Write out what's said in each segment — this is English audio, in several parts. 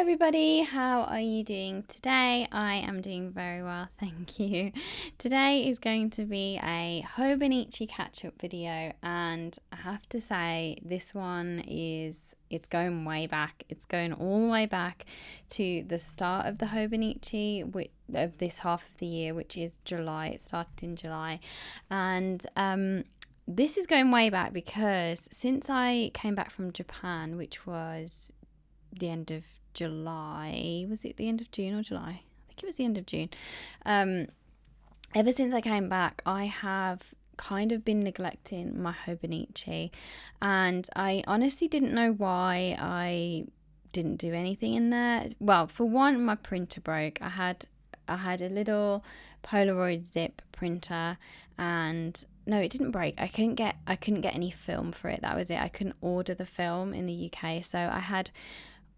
everybody, how are you doing today? I am doing very well, thank you. Today is going to be a Hobonichi catch-up video, and I have to say it's going way back. It's going all the way back to the start of the Hobonichi of this half of the year, which is July. It started in July, and this is going way back because since I came back from Japan, which was the end of July, was it the end of June or July? I think it was the end of June. Ever since I came back, I have kind of been neglecting my Hobonichi, and I honestly didn't know why I didn't do anything in there. Well, for one, my printer broke. I had a little Polaroid zip printer, and no, it didn't break. I couldn't get any film for it. That was it. I couldn't order the film in the UK, so I had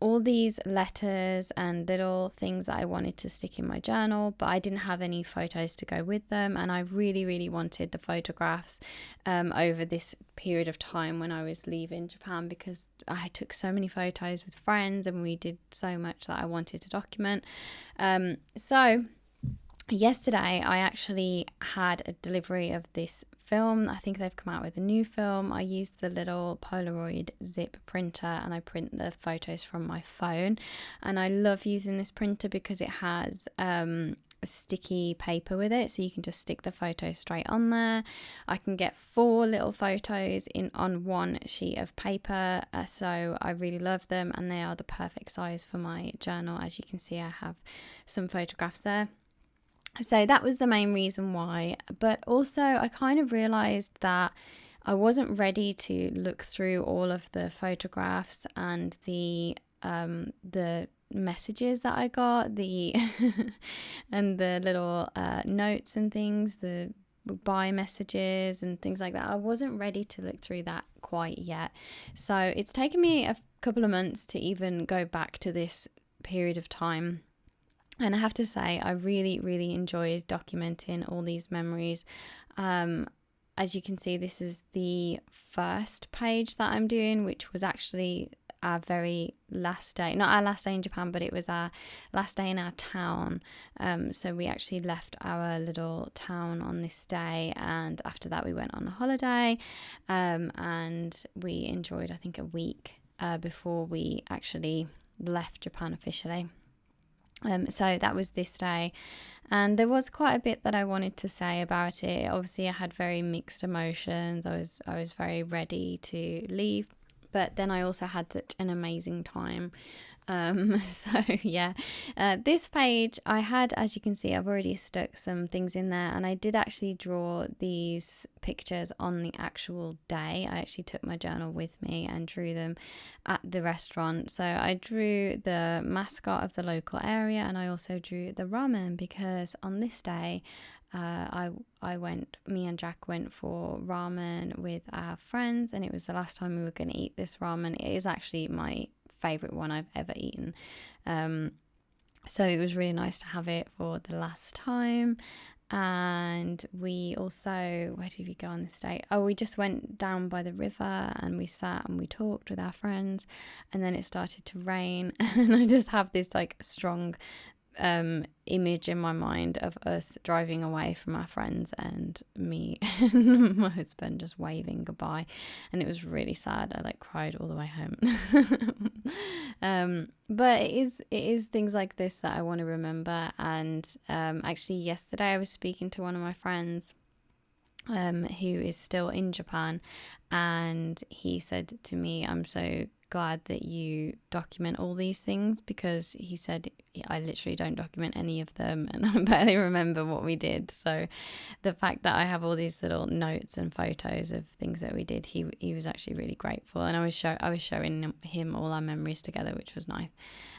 all these letters and little things that I wanted to stick in my journal, but I didn't have any photos to go with them, and I really wanted the photographs over this period of time when I was leaving Japan, because I took so many photos with friends and we did so much that I wanted to document. So yesterday I actually had a delivery of this film. I think they've come out with a new film. I used the little Polaroid zip printer and I print the photos from my phone, and I love using this printer because it has sticky paper with it, so you can just stick the photo straight on there. I can get 4 little photos on one sheet of paper, so I really love them, and they are the perfect size for my journal. As you can see, I have some photographs there. So that was the main reason why. But also I kind of realized that I wasn't ready to look through all of the photographs and the messages that I got, and the little notes and things, the buy messages and things like that. I wasn't ready to look through that quite yet. So it's taken me a couple of months to even go back to this period of time. And I have to say, I really enjoyed documenting all these memories. As you can see, this is the first page that I'm doing, which was actually our very last day. Not our last day in Japan, but it was our last day in our town. So we actually left our little town on this day, and after that we went on a holiday, and we enjoyed, I think, a week before we actually left Japan officially. So that was this day, and there was quite a bit that I wanted to say about it. Obviously I had very mixed emotions. I was very ready to leave, but then I also had such an amazing time. So yeah, this page I had, as you can see, I've already stuck some things in there, and I did actually draw these pictures on the actual day. I actually took my journal with me and drew them at the restaurant. So I drew the mascot of the local area, and I also drew the ramen, because on this day me and Jack went for ramen with our friends, and it was the last time we were going to eat this ramen. It is actually my favorite one I've ever eaten, so it was really nice to have it for the last time. And we also, where did we go on this day? We just went down by the river and we sat and we talked with our friends, and then it started to rain and I just have this like strong image in my mind of us driving away from our friends and me and my husband just waving goodbye, and it was really sad. I like cried all the way home. But it is things like this that I want to remember. And actually yesterday I was speaking to one of my friends who is still in Japan, and he said to me, I'm so glad that you document all these things, because he said, I literally don't document any of them and I barely remember what we did. So the fact that I have all these little notes and photos of things that we did, he was actually really grateful, and I was showing him all our memories together, which was nice.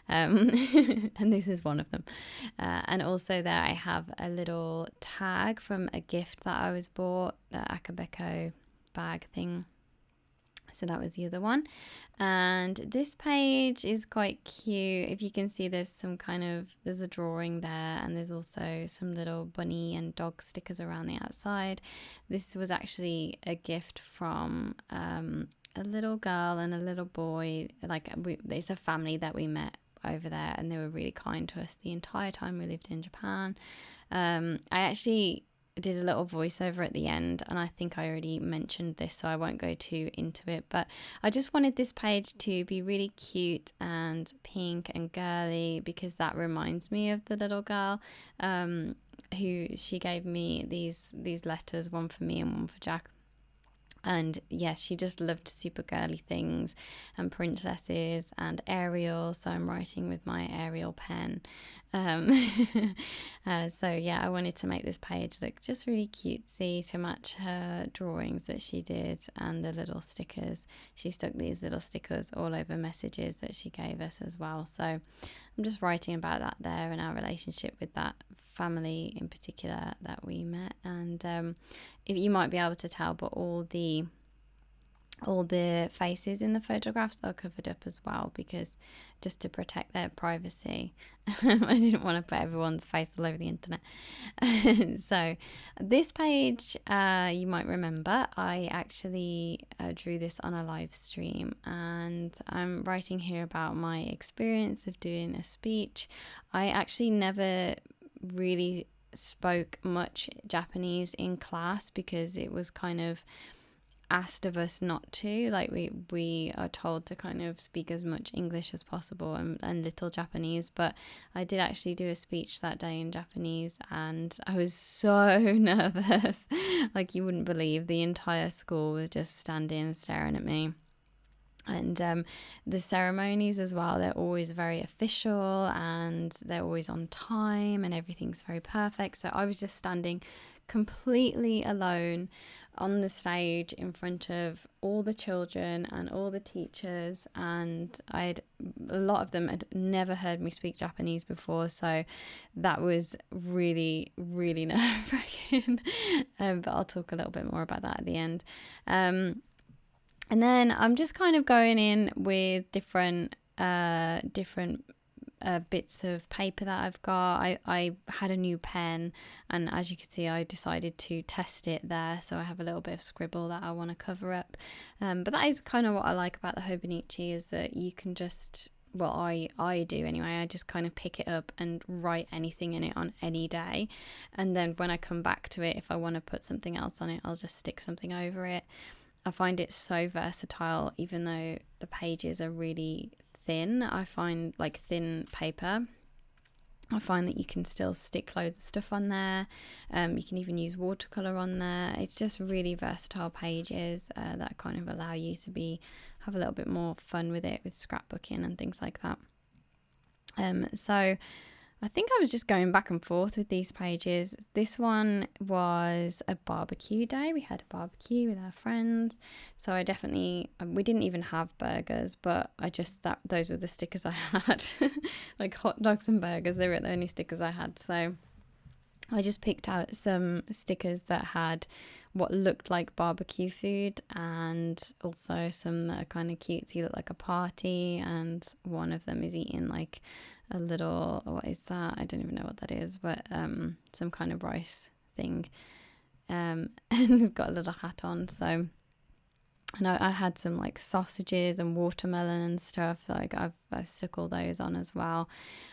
And this is one of them. And also there I have a little tag from a gift that I was bought, the Akabeko bag thing. So that was the other one. And this page is quite cute. If you can see, there's a drawing there, and there's also some little bunny and dog stickers around the outside. This was actually a gift from a little girl and a little boy. It's a family that we met over there, and they were really kind to us the entire time we lived in Japan. I actually did a little voiceover at the end, and I think I already mentioned this, so I won't go too into it, but I just wanted this page to be really cute and pink and girly, because that reminds me of the little girl who she gave me these letters, one for me and one for Jack. And yes, she just loved super girly things and princesses and Ariel. So I'm writing with my Ariel pen. So yeah, I wanted to make this page look just really cutesy to match her drawings that she did and the little stickers. She stuck these little stickers all over messages that she gave us as well. So I'm just writing about that there and our relationship with that family in particular that we met. And if you might be able to tell, but all the faces in the photographs are covered up as well, because just to protect their privacy. I didn't want to put everyone's face all over the internet. So this page, you might remember, I actually drew this on a live stream, and I'm writing here about my experience of doing a speech. I actually never really spoke much Japanese in class, because it was kind of asked of us not to. Like we are told to kind of speak as much English as possible and little Japanese. But I did actually do a speech that day in Japanese, and I was so nervous. Like, you wouldn't believe, the entire school was just standing and staring at me. And the ceremonies as well, they're always very official and they're always on time and everything's very perfect. So I was just standing completely alone on the stage in front of all the children and all the teachers, and a lot of them had never heard me speak Japanese before, so that was really, really nerve-wracking. But I'll talk a little bit more about that at the end. And then I'm just kind of going in with different bits of paper that I've got. I had a new pen, and as you can see, I decided to test it there, so I have a little bit of scribble that I want to cover up. But that is kind of what I like about the Hobonichi, is that you can just, well, I do anyway, I just kind of pick it up and write anything in it on any day, and then when I come back to it, if I want to put something else on it, I'll just stick something over it. I find it so versatile, even though the pages are really thin. I find, like, thin paper, I find that you can still stick loads of stuff on there. You can even use watercolor on there. It's just really versatile pages that kind of allow you to have a little bit more fun with it, with scrapbooking and things like that. So I think I was just going back and forth with these pages. This one was a barbecue day. We had a barbecue with our friends. So we didn't even have burgers, but those were the stickers I had. Like hot dogs and burgers, they were the only stickers I had. So I just picked out some stickers that had what looked like barbecue food, and also some that are kind of cutesy, look like a party, and one of them is eating like a little, what is that? I don't even know what that is, but some kind of rice thing. And he's got a little hat on. So I had some like sausages and watermelon and stuff. So I stuck all those on as well.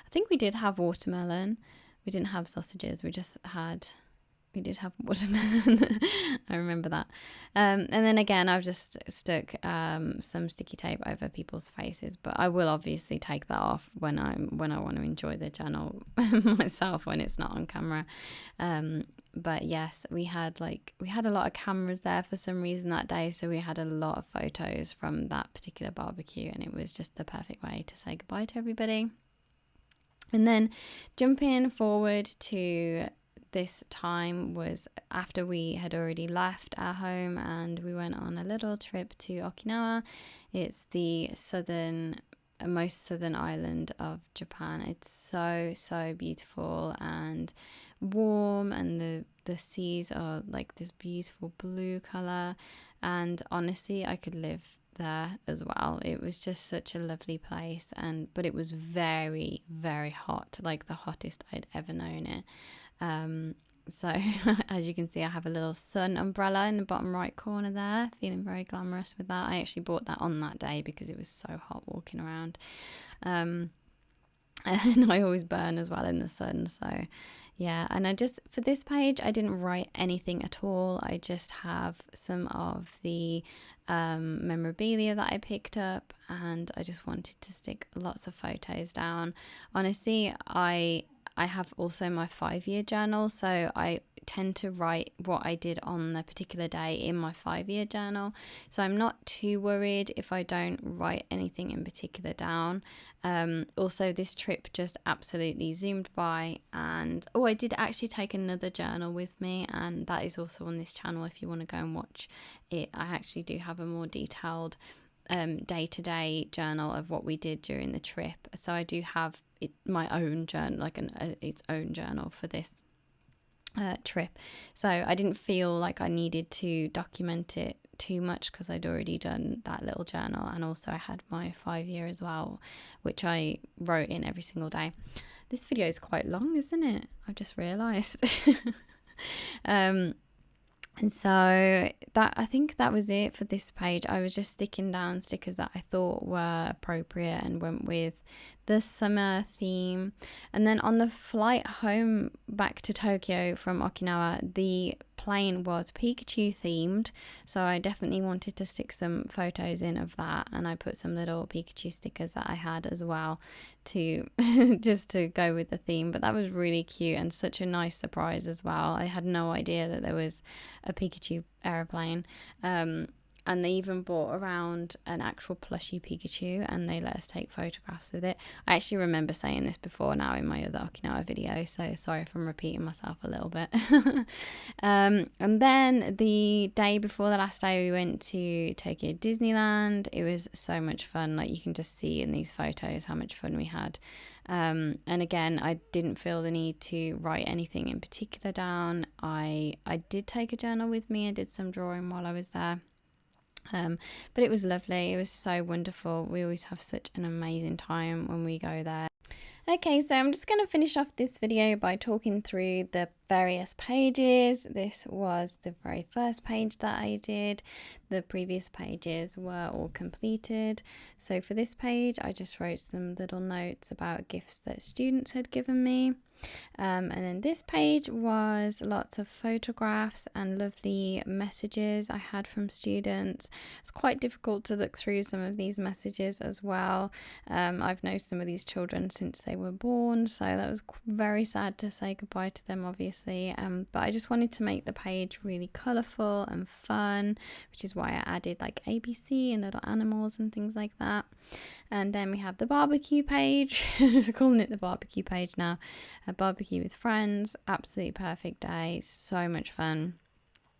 I think we did have watermelon. We didn't have sausages. We did have watermelon. I remember that. And then again, I've just stuck some sticky tape over people's faces, but I will obviously take that off when I want to enjoy the channel myself, when it's not on camera. But yes, we had a lot of cameras there for some reason that day, so we had a lot of photos from that particular barbecue, and it was just the perfect way to say goodbye to everybody. And then jumping forward to this time was after we had already left our home and we went on a little trip to Okinawa. It's the most southern island of Japan. It's so beautiful and warm, and the seas are like this beautiful blue color, and honestly I could live there as well. It was just such a lovely place, but it was very, very hot, like the hottest I'd ever known it. So as you can see, I have a little sun umbrella in the bottom right corner there, feeling very glamorous with that. I actually bought that on that day because it was so hot walking around. and I always burn as well in the sun. So yeah, and I just, for this page, I didn't write anything at all. I just have some of the memorabilia that I picked up, and I just wanted to stick lots of photos down. Honestly, I have also my 5-year journal, so I tend to write what I did on the particular day in my 5-year journal. So I'm not too worried if I don't write anything in particular down. Also, this trip just absolutely zoomed by, and I did actually take another journal with me, and that is also on this channel if you want to go and watch it. I actually do have a more detailed day-to-day journal of what we did during the trip, so I do have my own journal, like its own journal for this trip. So I didn't feel like I needed to document it too much because I'd already done that little journal, and also I had my 5-year as well, which I wrote in every single day. This video is quite long, isn't it? I've just realised. And so that, I think that was it for this page. I was just sticking down stickers that I thought were appropriate and went with the summer theme. And then on the flight home back to Tokyo from Okinawa, the plane was Pikachu themed, so I definitely wanted to stick some photos in of that, and I put some little Pikachu stickers that I had as well to just to go with the theme. But that was really cute and such a nice surprise as well. I had no idea that there was a Pikachu aeroplane. And they even brought around an actual plushy Pikachu, and they let us take photographs with it. I actually remember saying this before now in my other Okinawa video, so sorry if I'm repeating myself a little bit. And then the day before the last day, we went to Tokyo Disneyland. It was so much fun. Like, you can just see in these photos how much fun we had. And again, I didn't feel the need to write anything in particular down. I did take a journal with me. I did some drawing while I was there. But it was lovely. It was so wonderful. We always have such an amazing time when we go there. Okay, so I'm just going to finish off this video by talking through the various pages. This was the very first page that I did. The previous pages were all completed. So for this page, I just wrote some little notes about gifts that students had given me. And then this page was lots of photographs and lovely messages I had from students. It's quite difficult to look through some of these messages as well. I've known some of these children since they were born, so that was very sad to say goodbye to them, obviously. But I just wanted to make the page really colourful and fun, which is why I added like ABC and little animals and things like that. And then we have the barbecue page. Just calling it the barbecue page now. A barbecue with friends, absolutely perfect day, so much fun.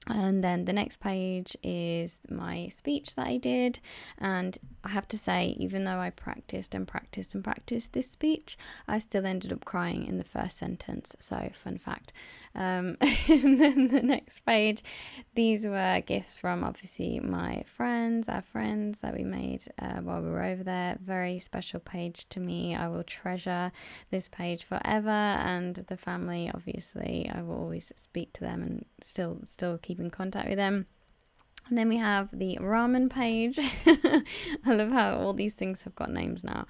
And then the next page is my speech that I did, and I have to say, even though I practiced this speech, I still ended up crying in the first sentence, so fun fact. And then the next page, these were gifts from obviously my friends, our friends that we made while we were over there. Very special page to me. I will treasure this page forever, and the family, obviously, I will always speak to them and still keep in contact with them. And then we have the ramen page. I love how all these things have got names now.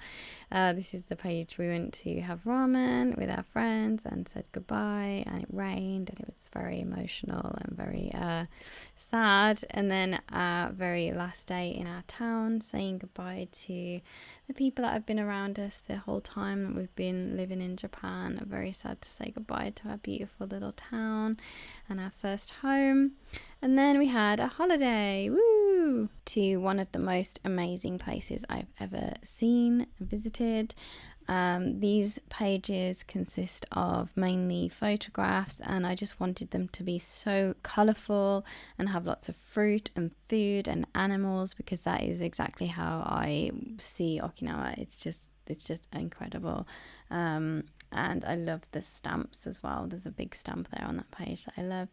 This is the page we went to have ramen with our friends and said goodbye, and it rained and it was very emotional and very sad. And then our very last day in our town, saying goodbye to the people that have been around us the whole time that we've been living in Japan. Very sad to say goodbye to our beautiful little town and our first home. And then we had a holiday, woo, to one of the most amazing places I've ever seen and visited. These pages consist of mainly photographs, and I just wanted them to be so colourful and have lots of fruit and food and animals, because that is exactly how I see Okinawa. It's just incredible. And I love the stamps as well. There's a big stamp there on that page that I love.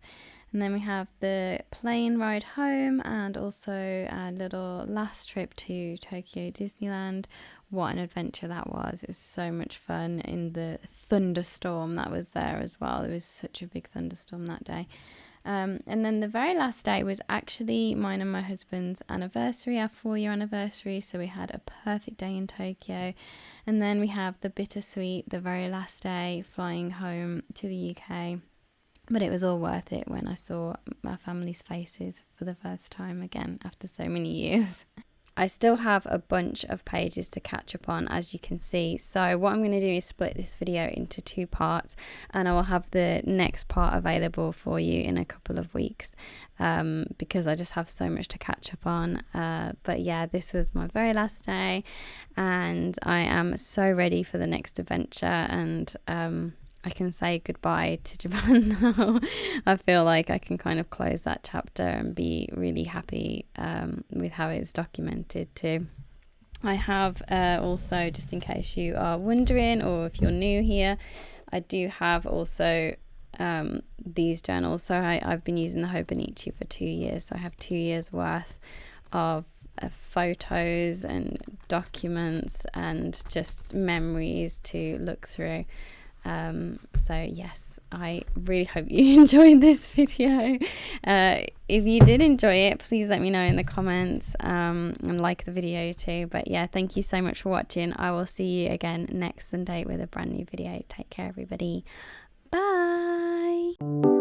And then we have the plane ride home, and also a little last trip to Tokyo Disneyland. What an adventure that was. It was so much fun in the thunderstorm that was there as well. There was such a big thunderstorm that day. And then the very last day was actually mine and my husband's anniversary, our 4-year anniversary. So we had a perfect day in Tokyo. And then we have the bittersweet, the very last day, flying home to the UK. But it was all worth it when I saw our family's faces for the first time again after so many years. I still have a bunch of pages to catch up on, as you can see. So what I'm going to do is split this video into 2 parts, and I will have the next part available for you in a couple of weeks, because I just have so much to catch up on. But yeah, this was my very last day, and I am so ready for the next adventure, and I can say goodbye to Japan now. I feel like I can kind of close that chapter and be really happy with how it's documented too. I have also, just in case you are wondering or if you're new here, I do have also these journals. So I've been using the Hobonichi for 2 years. So I have 2 years worth of photos and documents and just memories to look through. So yes, I really hope you enjoyed this video. If you did enjoy it, please let me know in the comments, and like the video too. But yeah, thank you so much for watching. I will see you again next Sunday with a brand new video. Take care, everybody. Bye.